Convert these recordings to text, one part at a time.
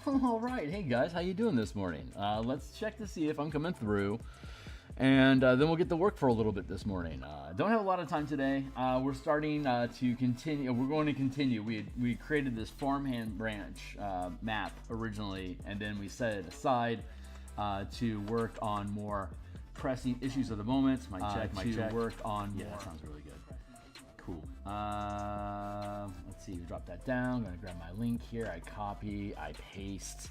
All right, hey guys, how you doing this morning? Let's check to see if I'm coming through, and then we'll get to work for a little bit this morning. Don't have a lot of time today. We're starting to continue. We're going to continue. We created this farmhand branch map originally, and then we set it aside to work on more pressing issues of the moment. My check. Work on. Yeah, that sounds really good. Cool. Let's see, drop that down. I'm going to grab my link here. I copy, I paste.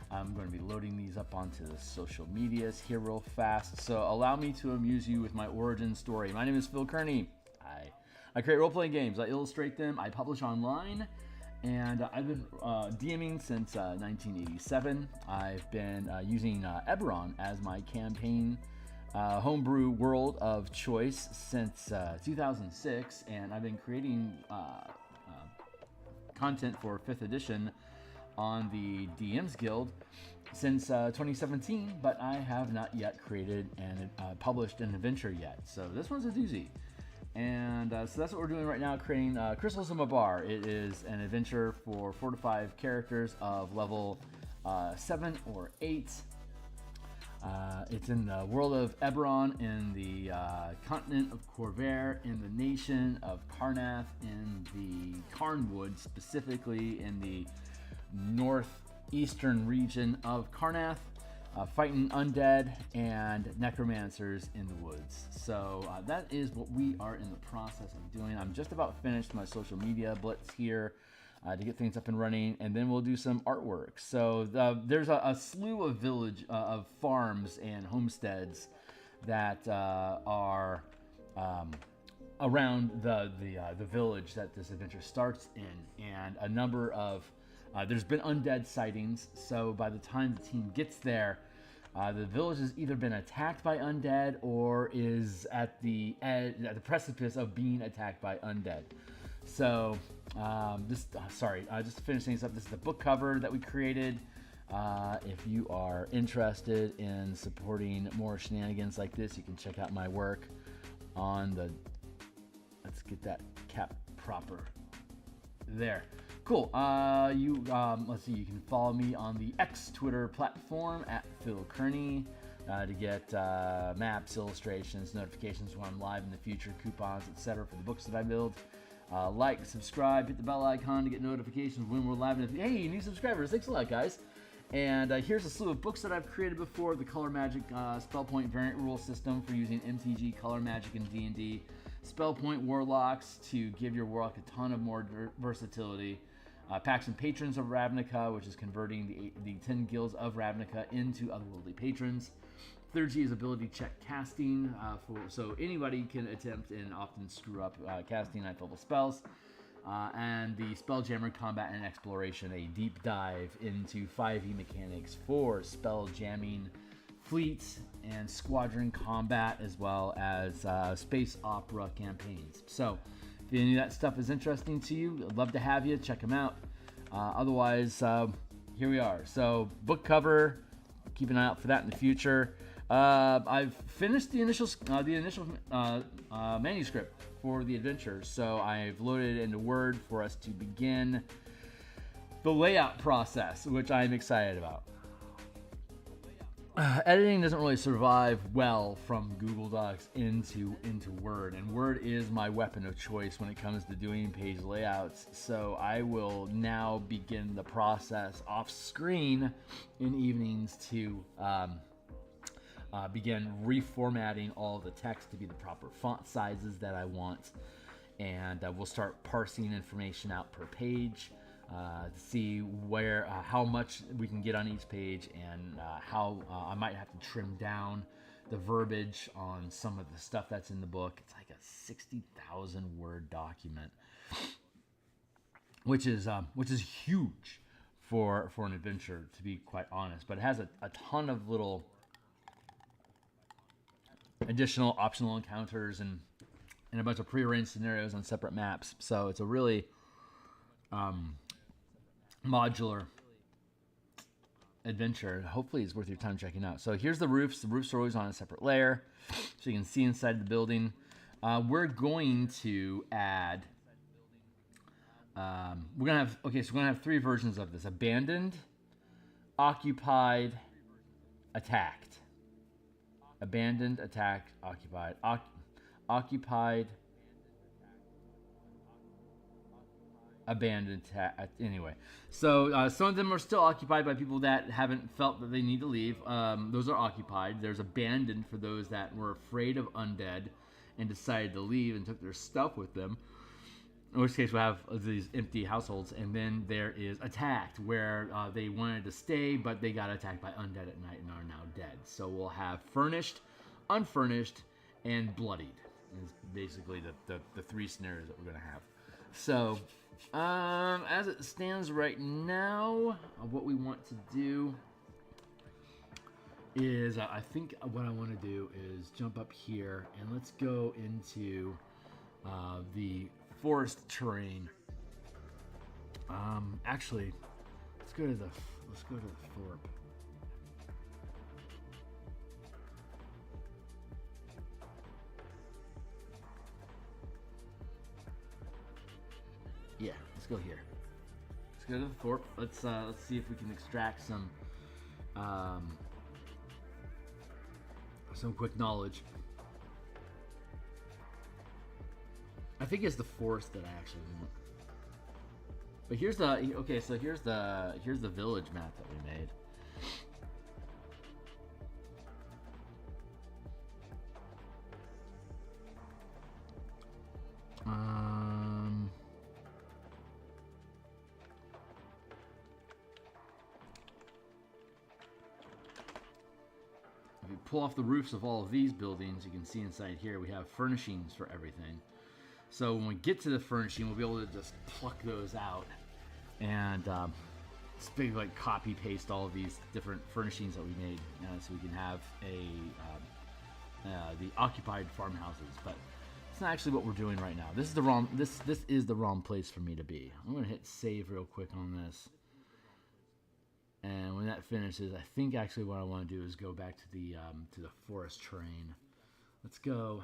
I'm going to be loading these up onto the social medias here real fast. So allow me to amuse you with my origin story. My name is Phil Kearney. I create role-playing games. I illustrate them. I publish online. And I've been DMing since 1987. I've been using Eberron as my campaign homebrew world of choice since 2006, and I've been creating content for 5th edition on the DMsGuild since 2017, but I have not yet created and published an adventure yet. So this one's a doozy. And so that's what we're doing right now, creating Crystals in my Bar. It is an adventure for 4 to 5 characters of level 7 or 8. It's in the world of Eberron, in the continent of Corvair, in the nation of Karnath, in the Carnwood, specifically in the northeastern region of Karnath, fighting undead and necromancers in the woods. So that is what we are in the process of doing. I'm just about finished my social media blitz here. To get things up and running, and then we'll do some artwork. So there's a slew of of farms and homesteads that are around the village that this adventure starts in, and a number of there's been undead sightings. So by the time the team gets there, the village has either been attacked by undead or is at the precipice of being attacked by undead. So, just to finish things up, this is the book cover that we created. If you are interested in supporting more shenanigans like this, you can check out my work on the, let's get that cap proper there. Cool. Let's see, you can follow me on the X Twitter platform at Phil Kearney to get maps, illustrations, notifications when I'm live in the future, coupons, etc. for the books that I build. Like, subscribe, hit the bell icon to get notifications when we're live. Hey, new subscribers, thanks a lot, guys. And here's a slew of books that I've created before. The Color Magic Spell Point Variant Rule System for using MTG, Color Magic, and D&D. Point Warlocks to give your Warlock a ton of more versatility. Pacts and Patrons of Ravnica, which is converting the 10 guilds of Ravnica into otherworldly patrons. Theurgy is ability check casting, so anybody can attempt and often screw up casting 9th level spells. And the Spelljammer Combat and Exploration, a deep dive into 5e mechanics for spell jamming, fleets, and squadron combat, as well as space opera campaigns. So if any of that stuff is interesting to you, I'd love to have you. Check them out. Otherwise, here we are. So book cover, keep an eye out for that in the future. I've finished the initial manuscript for the adventure, so I've loaded it into Word for us to begin the layout process, which I'm excited about. Editing doesn't really survive well from Google Docs into Word, and Word is my weapon of choice when it comes to doing page layouts. So I will now begin the process off screen in evenings to begin reformatting all the text to be the proper font sizes that I want, and we'll start parsing information out per page to see how much we can get on each page, and how I might have to trim down the verbiage on some of the stuff that's in the book. It's like a 60,000 word document, which is huge for an adventure, to be quite honest. But it has a ton of little additional optional encounters and a bunch of prearranged scenarios on separate maps. So it's a really modular adventure. Hopefully it's worth your time checking out. So here's the roofs. The roofs are always on a separate layer, so you can see inside the building. We're going to add we're gonna have 3 versions of this: abandoned, occupied, attacked. Abandoned, attacked, occupied. Occupied, abandoned, anyway. So some of them are still occupied by people that haven't felt that they need to leave. Those are occupied. There's abandoned for those that were afraid of undead and decided to leave and took their stuff with them. In which case we'll have these empty households. And then there is attacked, where they wanted to stay, but they got attacked by undead at night and are now dead. So we'll have furnished, unfurnished, and bloodied. Is basically the three scenarios that we're going to have. So, as it stands right now, what we want to do is, I think what I want to do is jump up here and let's go into the forest terrain. Actually, let's go to the Thorpe. Yeah, let's go here. Let's go to the Thorpe. Let's see if we can extract some quick knowledge. I think it's the forest that I actually want. But here's the here's the village map that we made. If you pull off the roofs of all of these buildings, you can see inside here we have furnishings for everything. So when we get to the furnishing, we'll be able to just pluck those out and just basically like copy paste all of these different furnishings that we made, so we can have the occupied farmhouses. But it's not actually what we're doing right now. This is the wrong this is the wrong place for me to be. I'm gonna hit save real quick on this, and when that finishes, I think actually what I want to do is go back to the forest terrain. Let's go.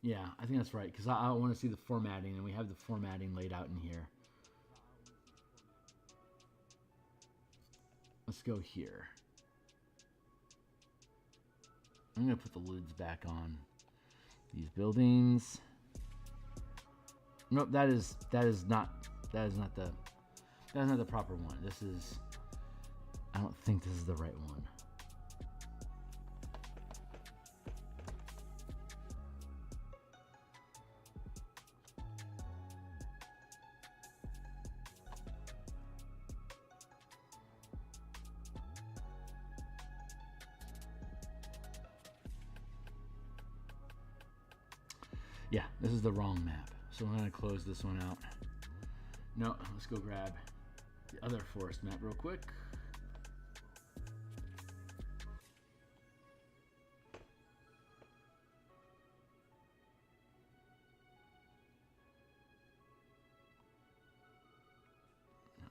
Yeah, I think that's right, because I want to see the formatting, and we have the formatting laid out in here. Let's go here. I'm going to put the lids back on these buildings. Nope, that is not the proper one. This is, I don't think this is the right one. Yeah, this is the wrong map. So I'm going to close this one out. No, let's go grab the other forest map real quick.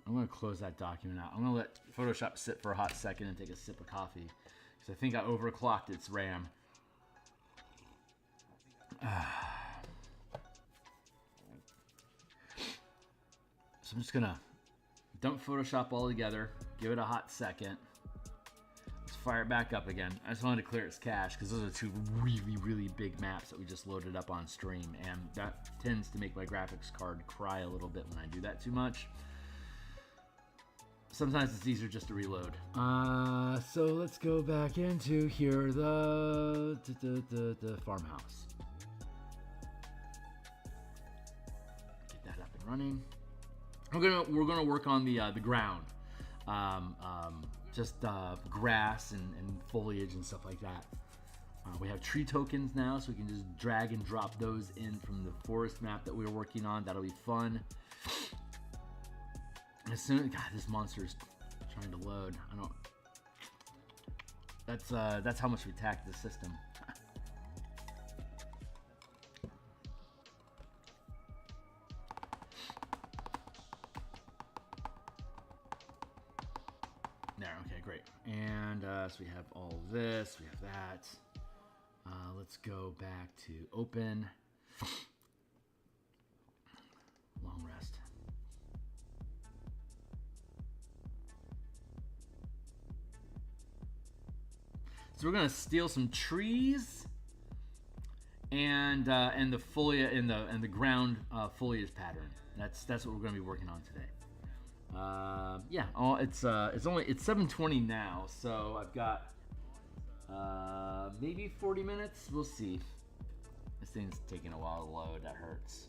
I'm going to close that document out. I'm going to let Photoshop sit for a hot second and take a sip of coffee, because I think I overclocked its RAM. So I'm just gonna dump Photoshop all together, give it a hot second. Let's fire it back up again. I just wanted to clear its cache because those are two really, really big maps that we just loaded up on stream, and that tends to make my graphics card cry a little bit when I do that too much. Sometimes it's easier just to reload. So let's go back into here, the farmhouse. Get that up and running. We're gonna work on the ground, just grass and foliage and stuff like that. We have tree tokens now, so we can just drag and drop those in from the forest map that we were working on. That'll be fun. As soon as, God, this monster's trying to load. I don't. That's how much we tacked the system. There, okay, great. And so we have all this, we have that. Let's go back to open. Long rest. So we're gonna steal some trees and the foliage and the ground foliage pattern. That's what we're gonna be working on today. Yeah. Oh, it's 7:20 now, so I've got maybe 40 minutes. We'll see. This thing's taking a while to load. That hurts.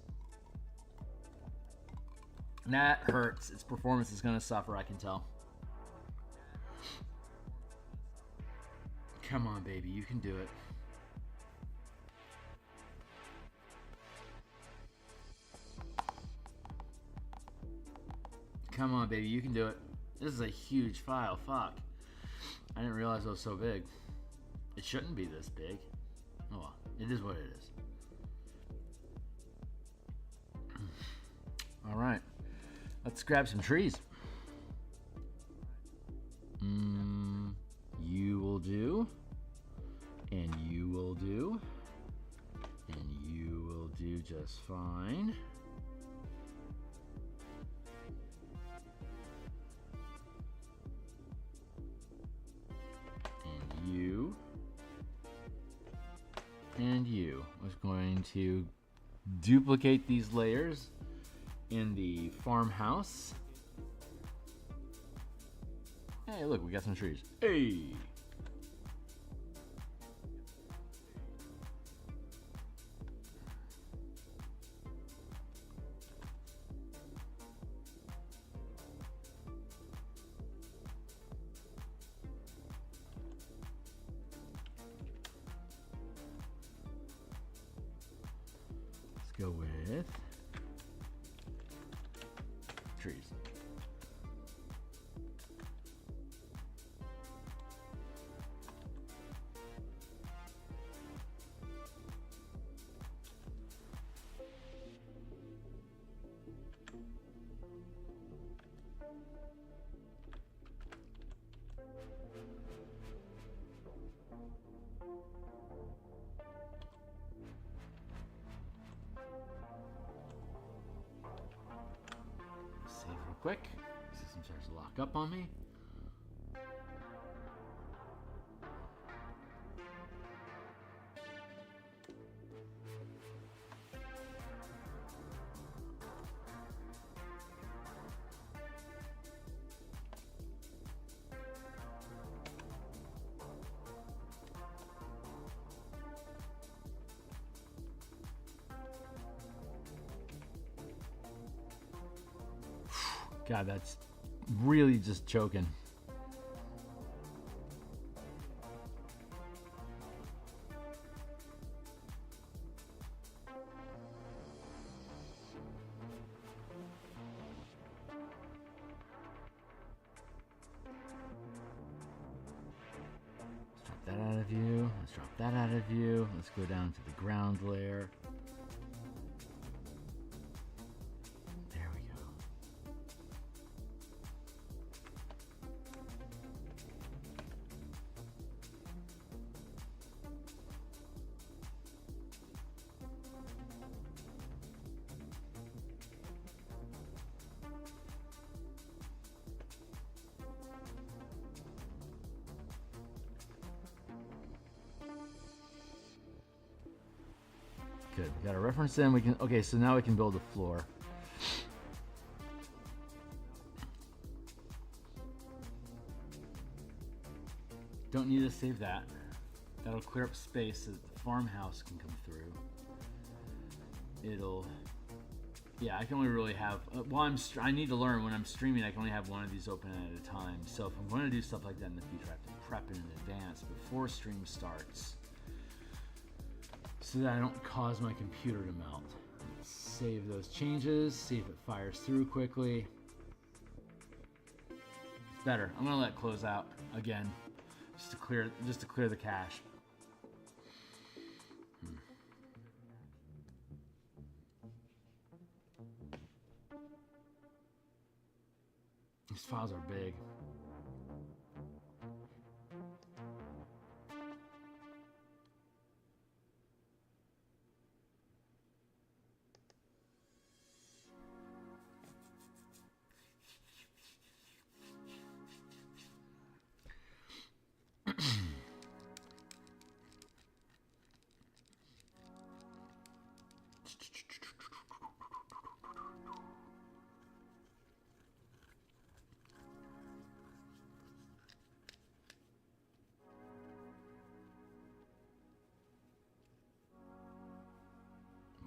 That hurts. Its performance is gonna suffer. I can tell. Come on, baby, you can do it. Come on, baby, you can do it. This is a huge file. Fuck. I didn't realize it was so big. It shouldn't be this big. Oh well, it is what it is. All right, let's grab some trees. You will do. And you will do. And you will do just fine. And you. And you. I was going to duplicate these layers in the farmhouse. Hey, look, we got some trees. Hey! Go with trees. Quick. The system starts to lock up on me. God, that's really just choking. Let's drop that out of you. Let's drop that out of you. Let's go down to the ground layer. Good. We got a reference in. We can. Okay, so now we can build a floor. Don't need to save that. That'll clear up space so that the farmhouse can come through. It'll. Yeah, I can only really have. I need to learn when I'm streaming. I can only have one of these open at a time. So if I'm going to do stuff like that in the future, I have to prep it in advance before stream starts, so that I don't cause my computer to melt. Let's save those changes, see if it fires through quickly. It's better. I'm gonna let it close out again, just to clear the cache. These files are big.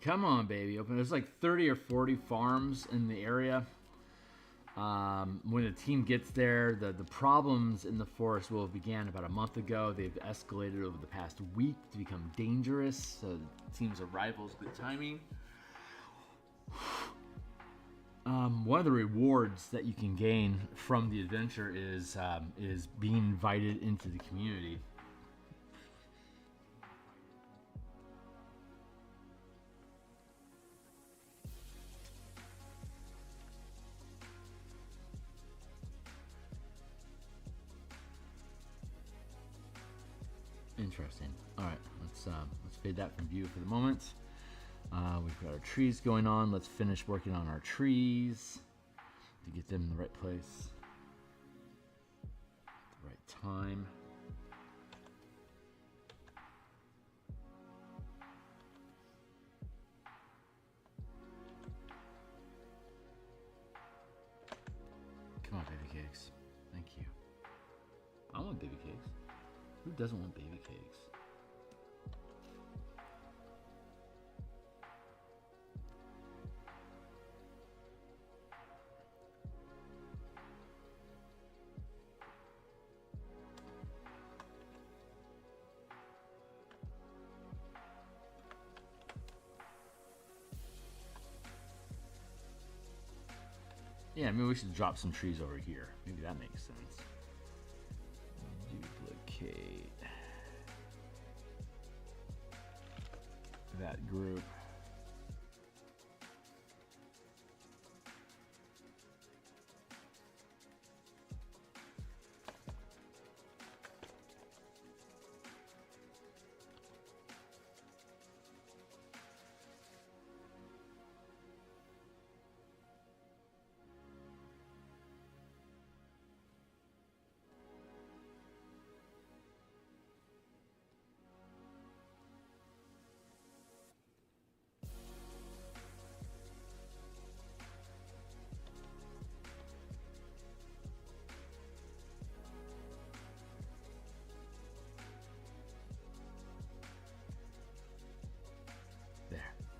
Come on, baby. Open. There's like 30 or 40 farms in the area. When the team gets there, the problems in the forest will have began about a month ago. They've escalated over the past week to become dangerous. So the team's arrival is good timing. One of the rewards that you can gain from the adventure is being invited into the community. Interesting. All right, let's fade that from view for the moment. We've got our trees going on. Let's finish working on our trees to get them in the right place at the right time. Come on, baby cakes. Thank you. I want baby cakes. Who doesn't want baby cakes? Yeah, maybe we should drop some trees over here. Maybe that makes sense. Duplicate that group.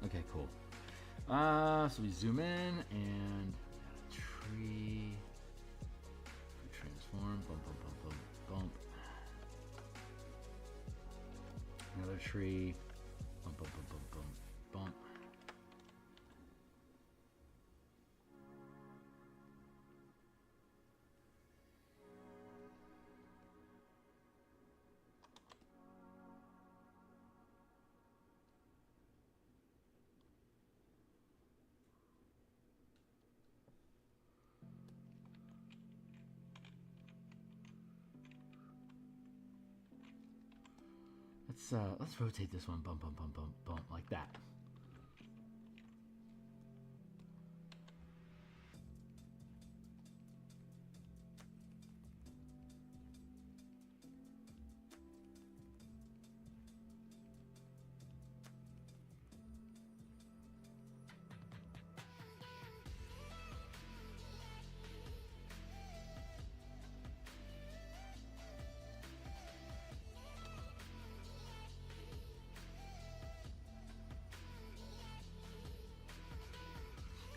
Okay, cool. So we zoom in and tree. Transform. Bump, bump, bump, bump, bump. Another tree. Bump, bump, bump, bump, bump, bump. Let's rotate this one, bump, bump, bump, bump, bump, like that.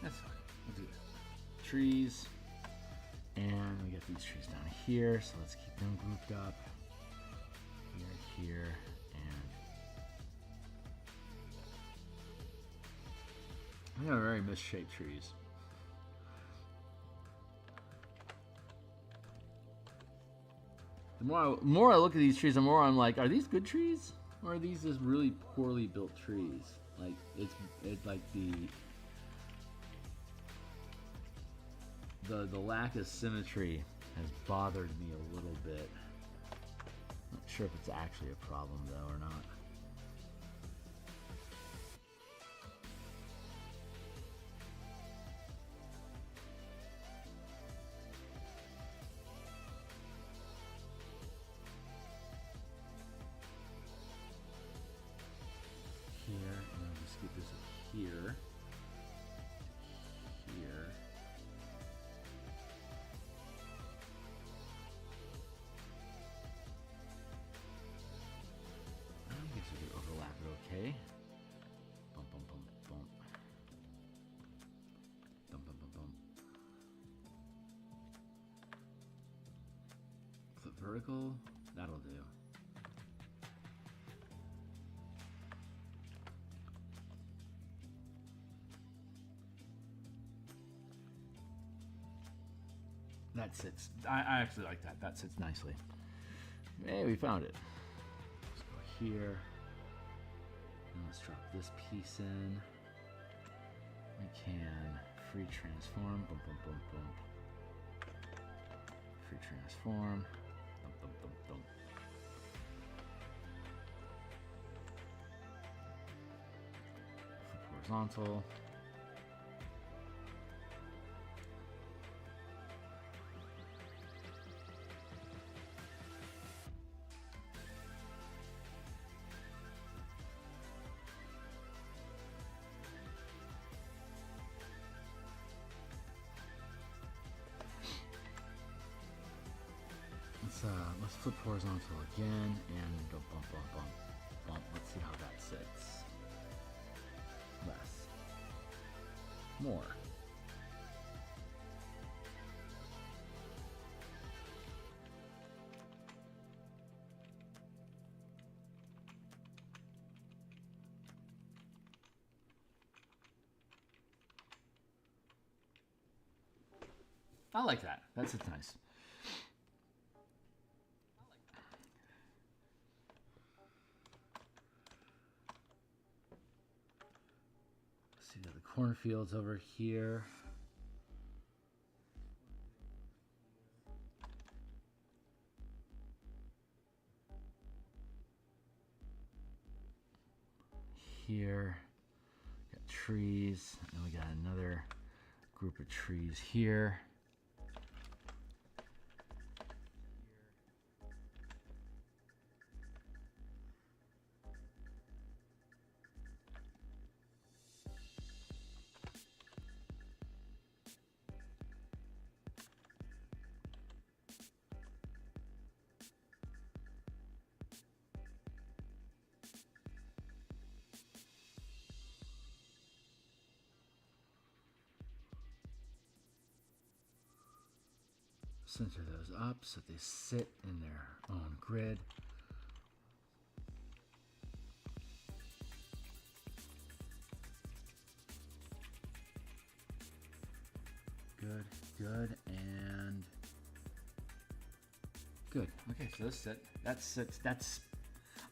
That's fine. We'll do that. Trees. And we got these trees down here, so let's keep them grouped up. Here, here, and I got very misshaped trees. The more I look at these trees, the more I'm like, are these good trees? Or are these just really poorly built trees? Like, it's like the lack of symmetry has bothered me a little bit. Not sure if it's actually a problem though or not. Here, and I'll just get this here. Here. vertical, that'll do. That sits, I actually like that. That sits nicely. Hey, we found it. Let's go here. And let's drop this piece in. We can free transform. Bump, bump, bump, bump. Free transform. Bump, bump, bump, bump. Flip horizontal. Let's flip horizontal again and go bump, bump, bump, bump. Let's see how that sits. Less. More. I like that. That sits nice. See the cornfields over here. Here, got trees, and we got another group of trees here. Center those up so they sit in their own grid. Good, good, and good. Okay, so this sit. That's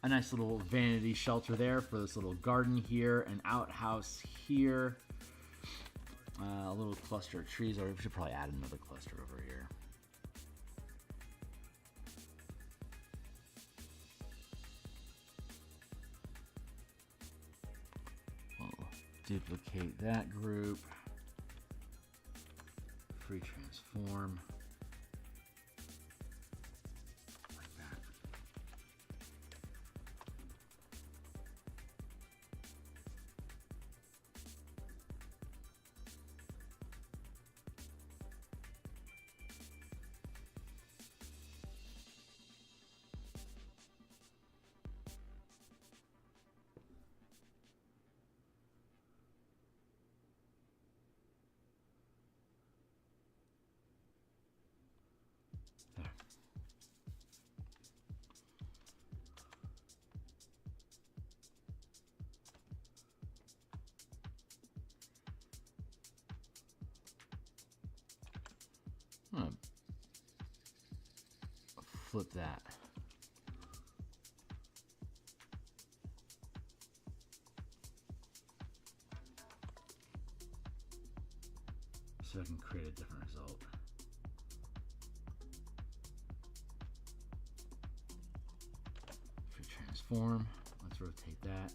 a nice little vanity shelter there for this little garden here, an outhouse here, a little cluster of trees, or we should probably add another cluster over here. Duplicate that group, free transform, like that. There. Flip that. So I can create a different result. For transform, let's rotate that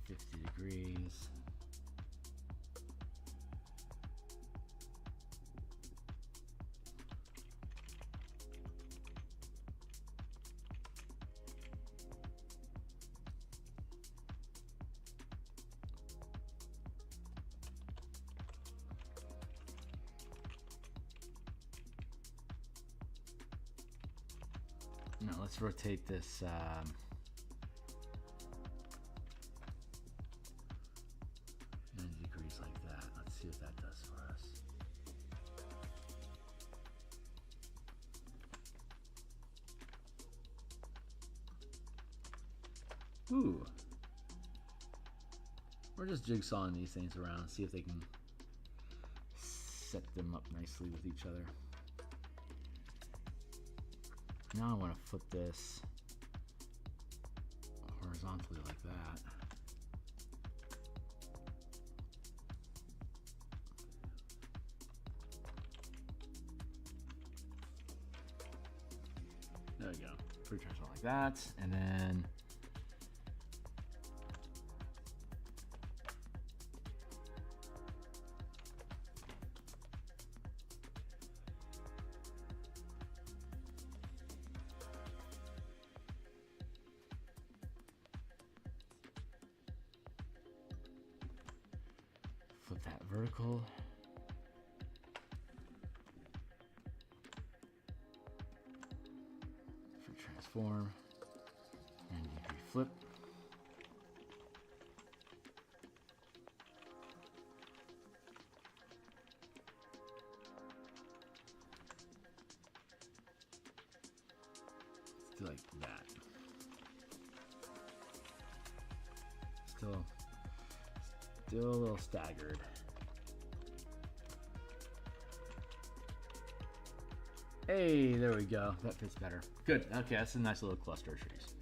50 degrees. Now let's rotate this 90 degrees like that. Let's see what that does for us. Ooh. We're just jigsawing these things around, see if they can set them up nicely with each other. Now I want to flip this horizontally like that. There we go. Pretty transparent like that, and then flip that vertical. Transform and flip. Let's do like that. Still a little staggered. Hey, there we go. That fits better. Good. Okay, that's a nice little cluster of trees.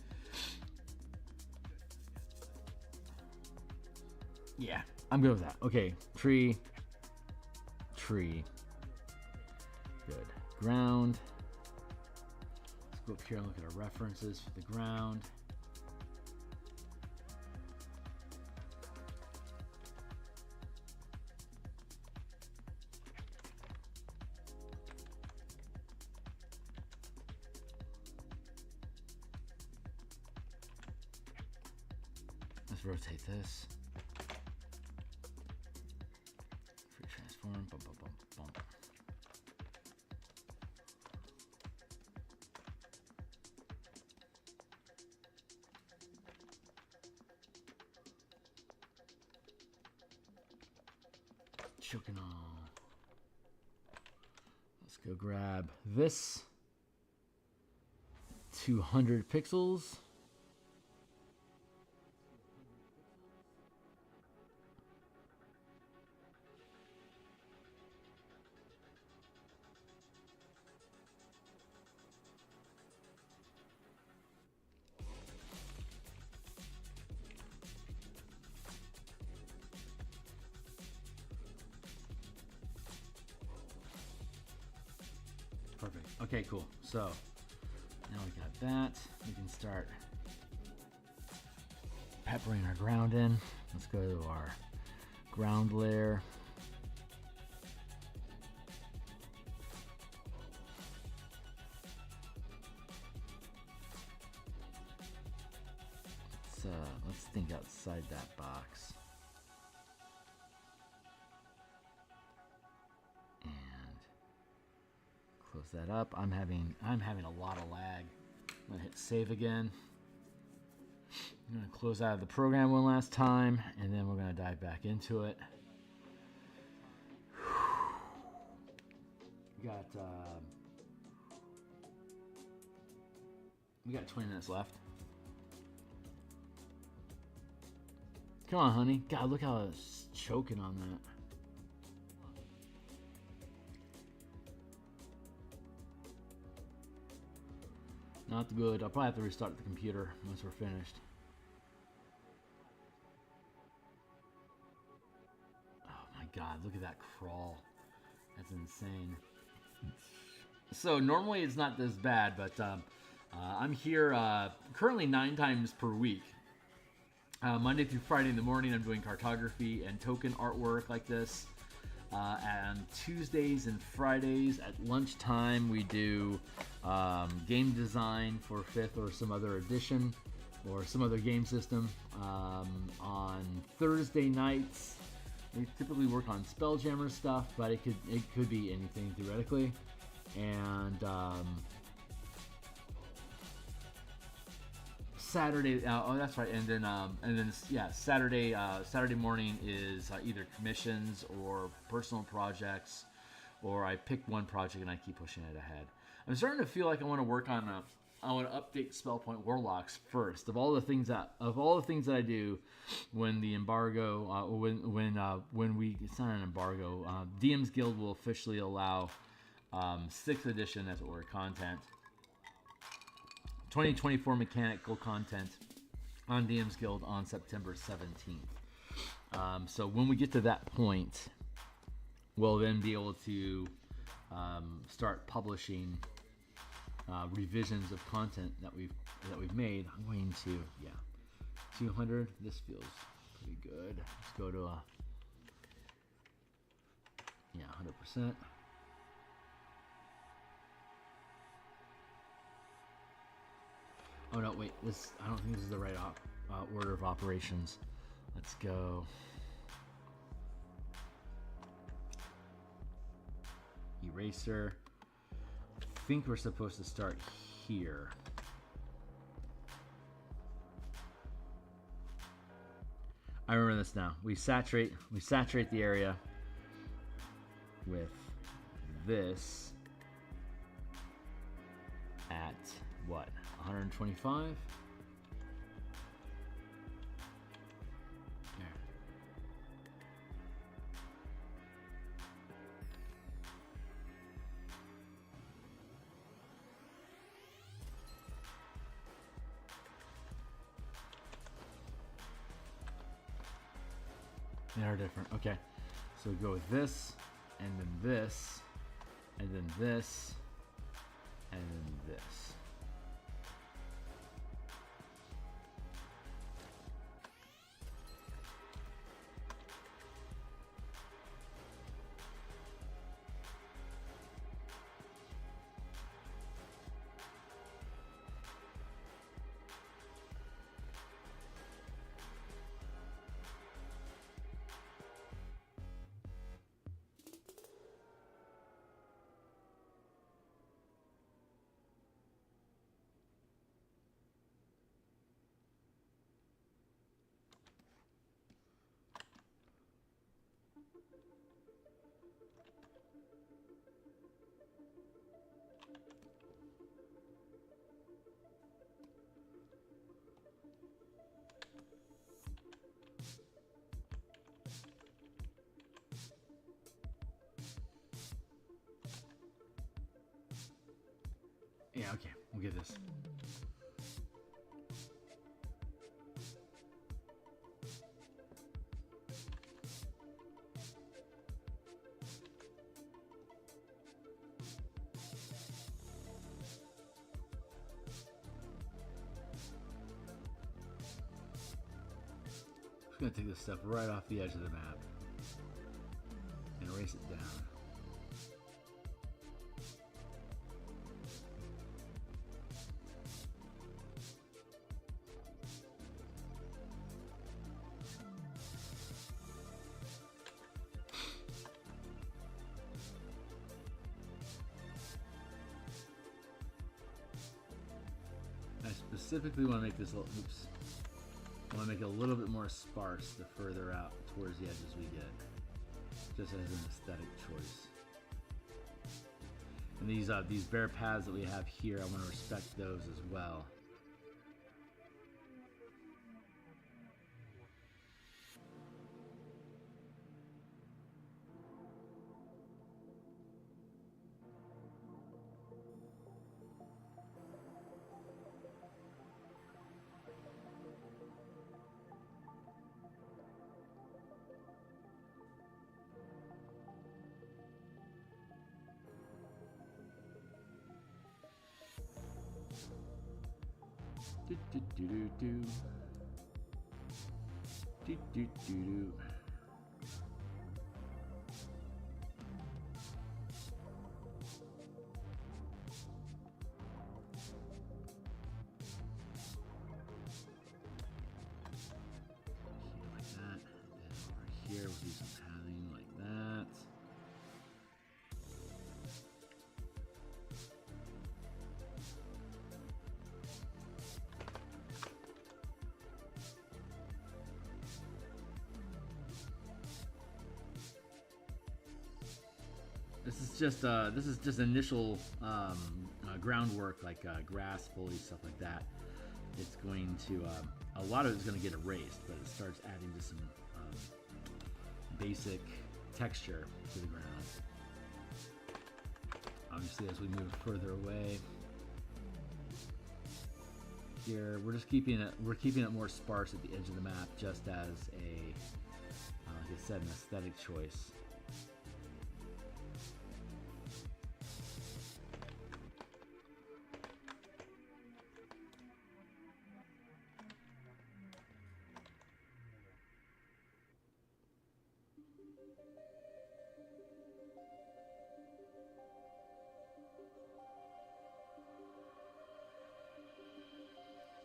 Yeah, I'm good with that. Okay, tree. Good. Ground. Let's go up here and look at our references for the ground. Let's rotate this. Free transform. Bump, bump, bump, bump. Choking on. Let's go grab this. 200 pixels. Perfect. Okay, cool. So now we got that. We can start peppering our ground in. Let's go to our ground layer. Let's think outside that box. Close that up. I'm having a lot of lag. I'm gonna hit save again. I'm gonna close out of the program one last time, and then we're gonna dive back into it. We got 20 minutes left. Come on, honey. God, look how it's choking on that. Not good. I'll probably have to restart the computer once we're finished. Oh my god, look at that crawl. That's insane. So normally it's not this bad, but I'm here currently 9 times per week. Monday through Friday in the morning I'm doing cartography and token artwork like this. And Tuesdays and Fridays at lunchtime we do game design for 5th or some other edition or some other game system. On Thursday nights we typically work on Spelljammer stuff, but it could be anything theoretically. And Saturday, oh that's right, and then Saturday morning is either commissions or personal projects, or I pick one project and I keep pushing it ahead. I'm starting to feel like I want to work on I want to update Point Warlocks first. Of all the things that I do when the embargo, when we, it's not an embargo, DMsGuild will officially allow 6th edition as order content, 2024 mechanical content on DMsGuild on September 17th. So when we get to that point, we'll then be able to start publishing revisions of content that we've made. I'm going to 200. This feels pretty good. Let's go to 100%. Oh no, wait. This, I don't think this is the right order of operations. Let's go. Eraser. I think we're supposed to start here. I remember this now. We saturate the area with this at what? 125? There. They are different. Okay. So go with this, and then this, and then this, and then this. Yeah, okay, we'll get this. I'm just gonna take this stuff right off the edge of the map and erase it down. I specifically want to make this little, I want to make it a little bit more sparse the further out towards the edges we get, just as an aesthetic choice. And these bare paths that we have here, I want to respect those as well. Do do do do do. Do do do do. Like that. And over here we'll do some padding like that. This is just initial groundwork, like grass, foliage, stuff like that. It's going to a lot of it's going to get erased, but it starts adding just some basic texture to the ground. Obviously, as we move further away, here we're just keeping it more sparse at the edge of the map, just as a like I said, an aesthetic choice.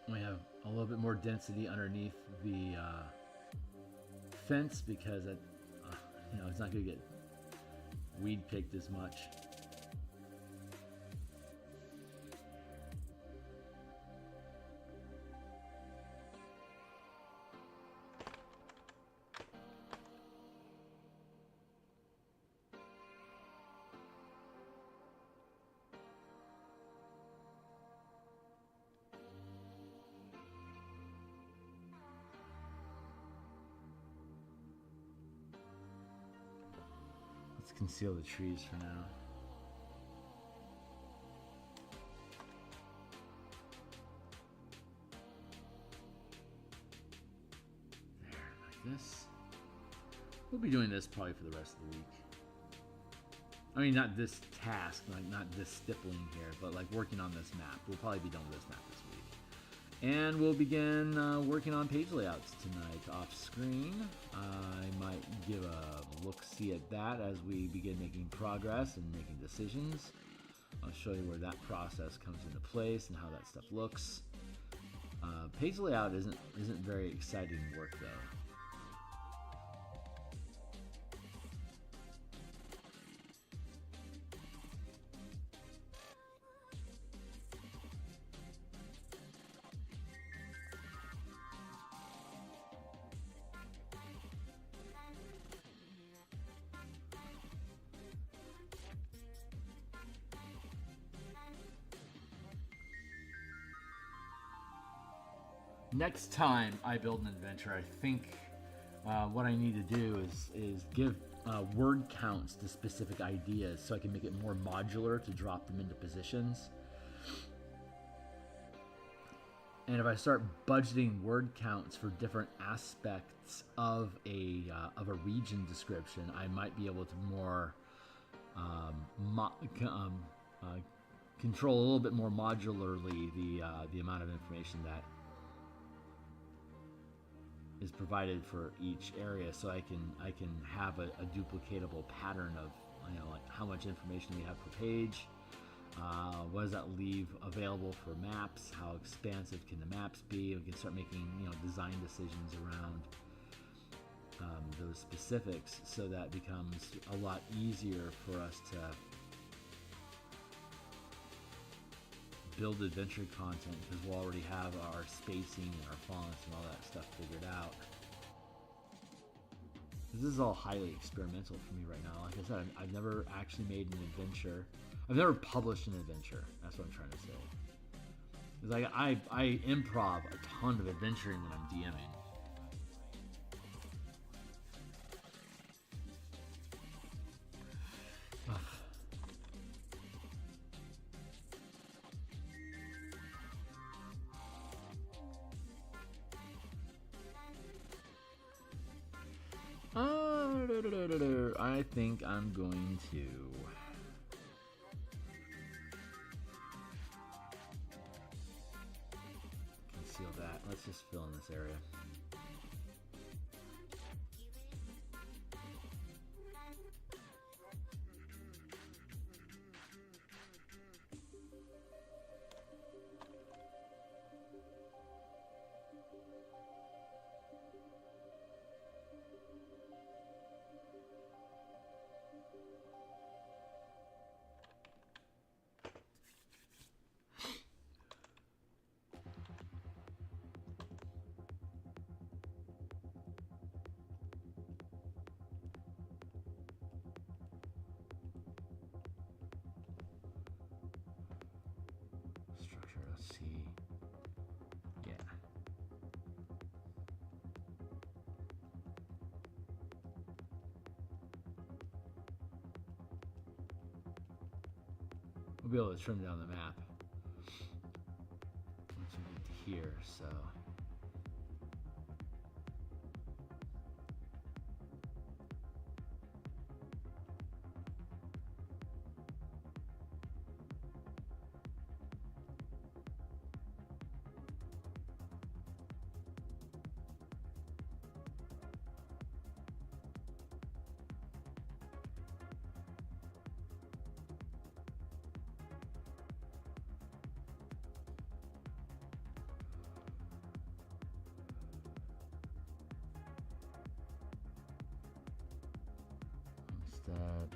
We have a little bit more density underneath the fence because it, it's not going to get weed picked as much. Let's conceal the trees for now. There, like this. We'll be doing this probably for the rest of the week. I mean, not this task, like not this stippling here, but like working on this map. We'll probably be done with this map this week. And we'll begin working on page layouts tonight off screen. I might give a look-see at that as we begin making progress and making decisions. I'll show you where that process comes into place and how that stuff looks. Page layout isn't very exciting work though. Next time I build an adventure, I think what I need to do is give word counts to specific ideas so I can make it more modular to drop them into positions. And if I start budgeting word counts for different aspects of a region description, I might be able to more control a little bit more modularly the amount of information that is provided for each area, so I can have a duplicatable pattern of like how much information we have per page. What does that leave available for maps? How expansive can the maps be? We can start making design decisions around those specifics, so that becomes a lot easier for us to build adventure content, because we'll already have our spacing and our fonts and all that stuff figured out. This is all highly experimental for me right now. Like I said, I've never actually made an adventure. I've never published an adventure. That's what I'm trying to say. It's like I improv a ton of adventuring when I'm DMing. I think I'm going to conceal that. Let's just fill in this area. be able to trim down the map once we get to here, so. Instead.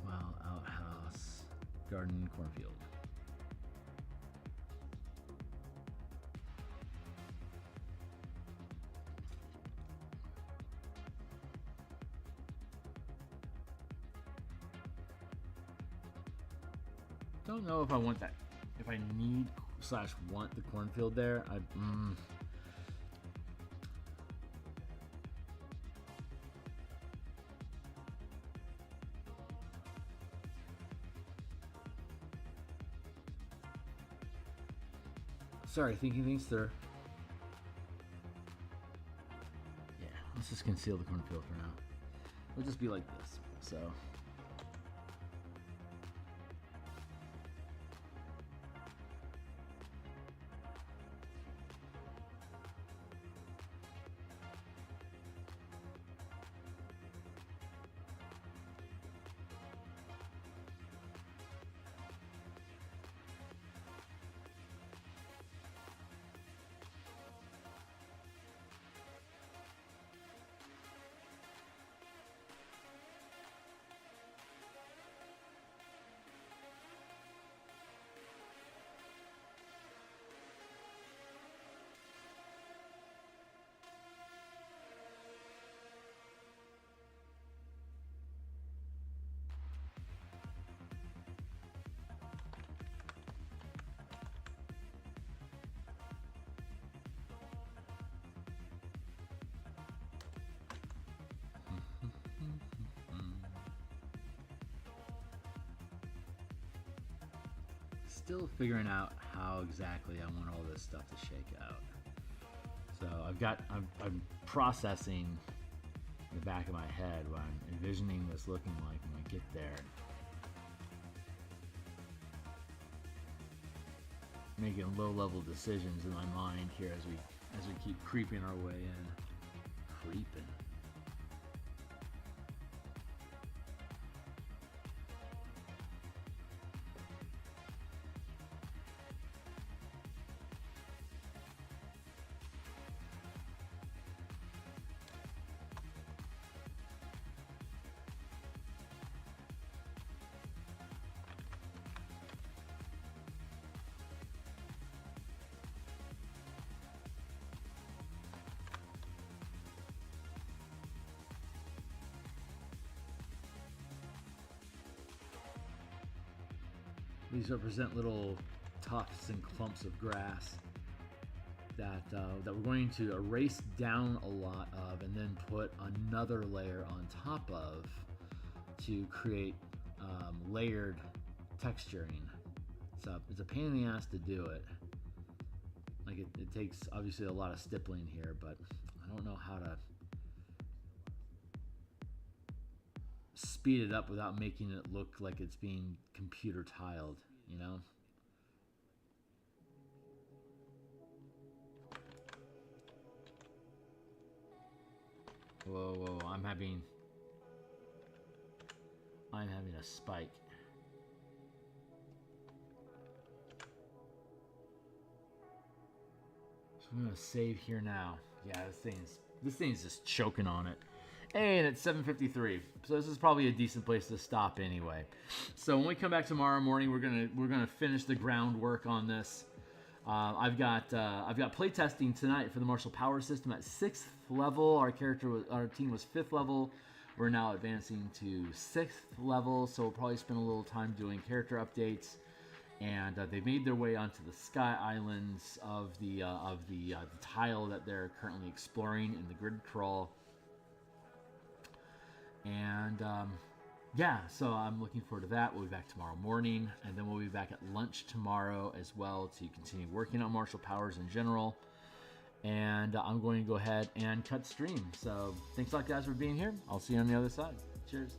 Well, outhouse, garden, cornfield. Don't know if I want that. If I need / want the cornfield there, Sorry, thinking things through. Yeah, let's just conceal the cornfield for now. It'll just be like this. So. Still figuring out how exactly I want all this stuff to shake out. So I'm processing in the back of my head what I'm envisioning this looking like when we get there. Making low-level decisions in my mind here as we keep creeping our way in. Creeping. These represent little tufts and clumps of grass that we're going to erase down a lot of and then put another layer on top of to create layered texturing. It's a pain in the ass to do it. Like it takes obviously a lot of stippling here, but I don't know how to speed it up without making it look like it's being computer tiled, you know? Whoa, I'm having a spike. So I'm gonna save here now. Yeah, this thing's just choking on it. And it's 7:53, so this is probably a decent place to stop anyway. So when we come back tomorrow morning, we're gonna finish the groundwork on this. I've got playtesting tonight for the martial power system at 6th level. Our team was 5th level. We're now advancing to 6th level, so we'll probably spend a little time doing character updates and they made their way onto the sky islands of the tile that they're currently exploring in the grid crawl. And yeah, so I'm looking forward to that. We'll be back tomorrow morning, and then we'll be back at lunch tomorrow as well to continue working on martial powers in general. And I'm going to go ahead and cut stream. So thanks a lot, guys, for being here. I'll see you on the other side. Cheers.